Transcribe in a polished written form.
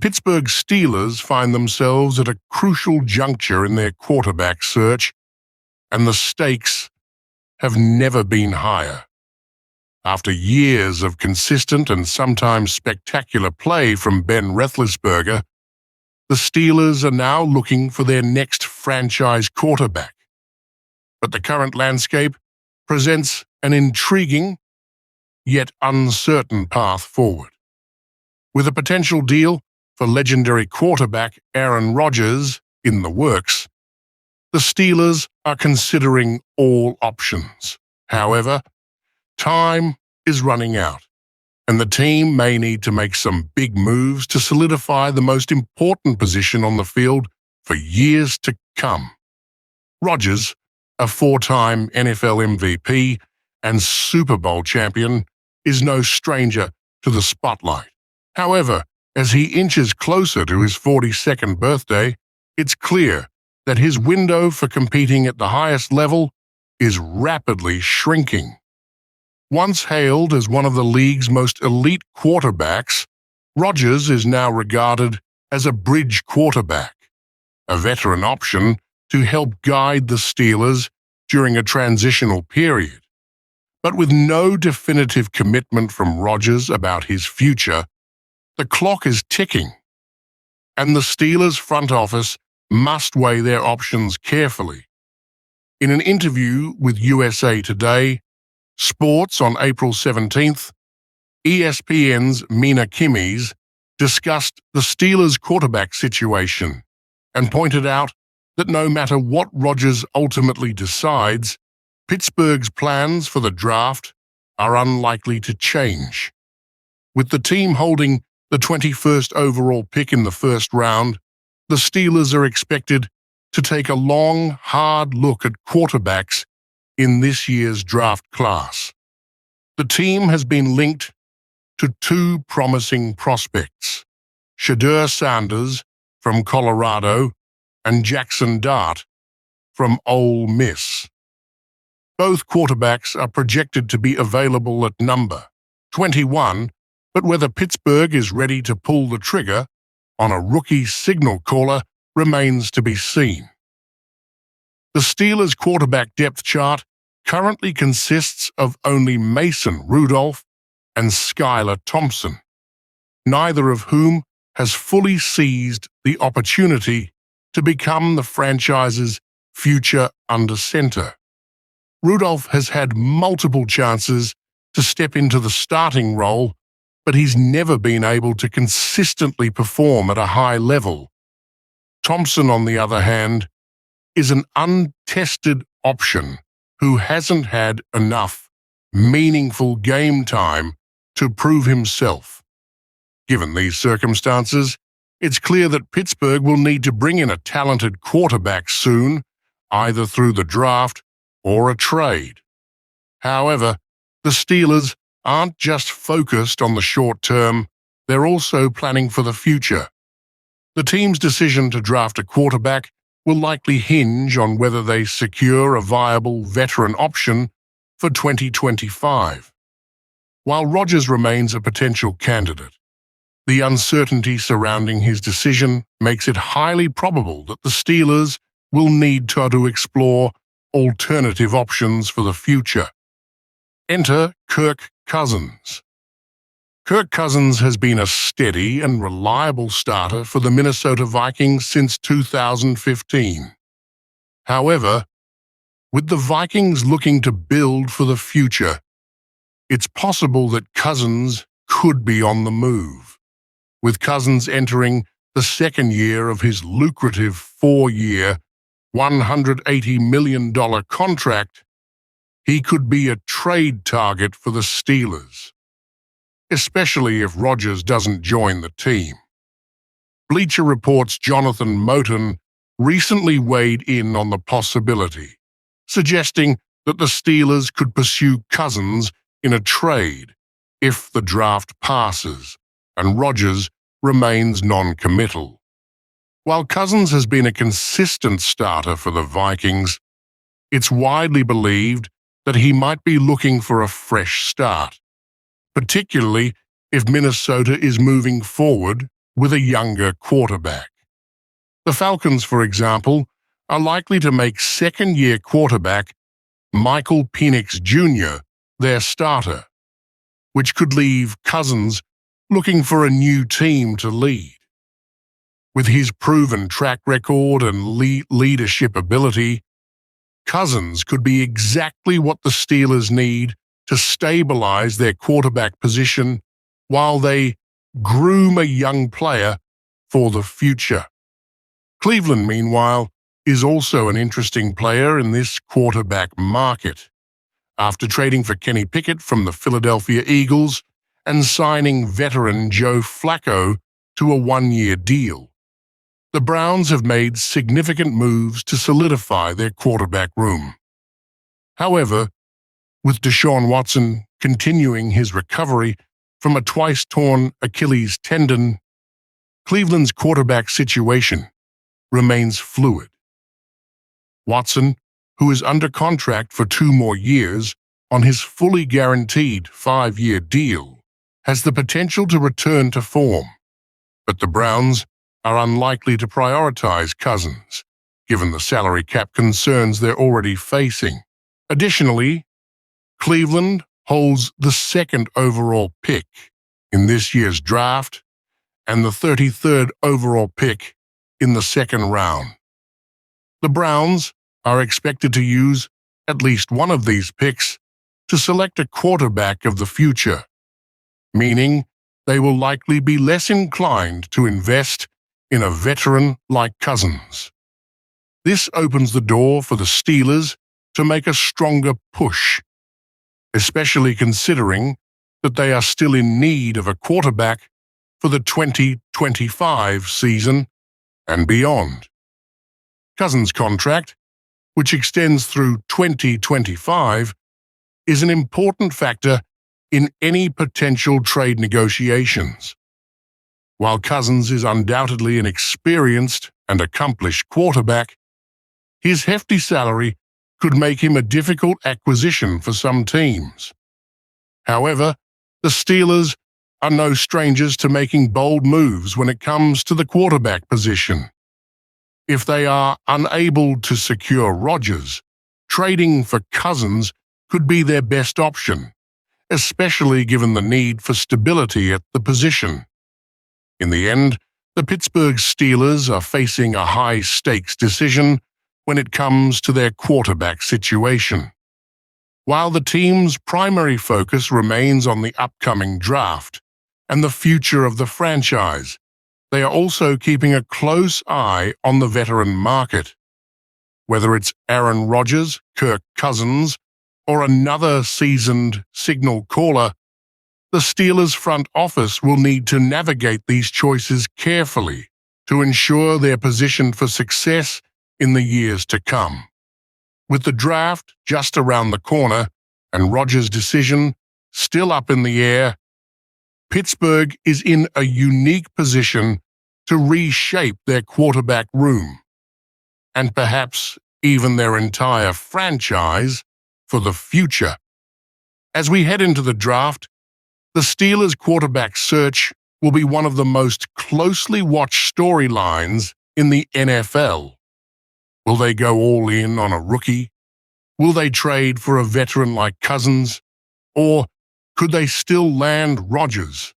Pittsburgh Steelers find themselves at a crucial juncture in their quarterback search, and the stakes have never been higher. After years of consistent and sometimes spectacular play from Ben Roethlisberger, the Steelers are now looking for their next franchise quarterback. But the current landscape presents an intriguing, yet uncertain path forward. With a potential deal for legendary quarterback Aaron Rodgers in the works, the Steelers are considering all options. However, time is running out, and the team may need to make some big moves to solidify the most important position on the field for years to come. Rodgers, a four-time NFL MVP and Super Bowl champion, is no stranger to the spotlight. However, as he inches closer to his 42nd birthday, it's clear that his window for competing at the highest level is rapidly shrinking. Once hailed as one of the league's most elite quarterbacks, Rodgers is now regarded as a bridge quarterback, a veteran option to help guide the Steelers during a transitional period. But with no definitive commitment from Rodgers about his future, the clock is ticking, and the Steelers' front office must weigh their options carefully. In an interview with USA Today Sports on April 17th, ESPN's Mina Kimes discussed the Steelers' quarterback situation and pointed out that no matter what Rodgers ultimately decides, Pittsburgh's plans for the draft are unlikely to change. With the team holding the 21st overall pick in the first round, the Steelers are expected to take a long, hard look at quarterbacks in this year's draft class. The team has been linked to two promising prospects, Shedeur Sanders from Colorado and Jackson Dart from Ole Miss. Both quarterbacks are projected to be available at number 21, but whether Pittsburgh is ready to pull the trigger on a rookie signal caller remains to be seen. The Steelers' quarterback depth chart currently consists of only Mason Rudolph and Skylar Thompson, neither of whom has fully seized the opportunity to become the franchise's future under center. Rudolph has had multiple chances to step into the starting role, but he's never been able to consistently perform at a high level. Thompson, on the other hand, is an untested option who hasn't had enough meaningful game time to prove himself. Given these circumstances, it's clear that Pittsburgh will need to bring in a talented quarterback soon, either through the draft or a trade. However, the Steelers aren't just focused on the short term, they're also planning for the future. The team's decision to draft a quarterback will likely hinge on whether they secure a viable veteran option for 2025. While Rodgers remains a potential candidate, the uncertainty surrounding his decision makes it highly probable that the Steelers will need to explore alternative options for the future. Enter Kirk Cousins. Kirk Cousins has been a steady and reliable starter for the Minnesota Vikings since 2015. However, with the Vikings looking to build for the future, it's possible that Cousins could be on the move. With Cousins entering the second year of his lucrative four-year, $180 million contract, he could be a trade target for the Steelers, especially if Rodgers doesn't join the team. Bleacher Report's Jonathan Moten recently weighed in on the possibility, suggesting that the Steelers could pursue Cousins in a trade if the draft passes and Rodgers remains non-committal. While Cousins has been a consistent starter for the Vikings, it's widely believed that he might be looking for a fresh start, particularly if Minnesota is moving forward with a younger quarterback. The Falcons, for example, are likely to make second-year quarterback Michael Penix Jr. their starter, which could leave Cousins looking for a new team to lead. With his proven track record and leadership ability, Cousins could be exactly what the Steelers need to stabilize their quarterback position while they groom a young player for the future. Cleveland, meanwhile, is also an interesting player in this quarterback market. After trading for Kenny Pickett from the Philadelphia Eagles and signing veteran Joe Flacco to a one-year deal, the Browns have made significant moves to solidify their quarterback room. However, with Deshaun Watson continuing his recovery from a twice-torn Achilles tendon, Cleveland's quarterback situation remains fluid. Watson, who is under contract for 2 more years on his fully guaranteed 5-year deal, has the potential to return to form, but the Browns are unlikely to prioritize Cousins, given the salary cap concerns they're already facing. Additionally, Cleveland holds the 2nd overall pick in this year's draft and the 33rd overall pick in the 2nd round. The Browns are expected to use at least one of these picks to select a quarterback of the future, meaning they will likely be less inclined to invest in a veteran like Cousins. This opens the door for the Steelers to make a stronger push, especially considering that they are still in need of a quarterback for the 2025 season and beyond. Cousins' contract, which extends through 2025, is an important factor in any potential trade negotiations. While Cousins is undoubtedly an experienced and accomplished quarterback, his hefty salary could make him a difficult acquisition for some teams. However, the Steelers are no strangers to making bold moves when it comes to the quarterback position. If they are unable to secure Rodgers, trading for Cousins could be their best option, especially given the need for stability at the position. In the end, the Pittsburgh Steelers are facing a high-stakes decision when it comes to their quarterback situation. While the team's primary focus remains on the upcoming draft and the future of the franchise, they are also keeping a close eye on the veteran market. Whether it's Aaron Rodgers, Kirk Cousins, or another seasoned signal caller, the Steelers' front office will need to navigate these choices carefully to ensure they're positioned for success in the years to come. With the draft just around the corner and Rodgers' decision still up in the air, Pittsburgh is in a unique position to reshape their quarterback room, and perhaps even their entire franchise for the future. As we head into the draft, the Steelers' quarterback search will be one of the most closely watched storylines in the NFL. Will they go all in on a rookie? Will they trade for a veteran like Cousins? Or could they still land Rodgers?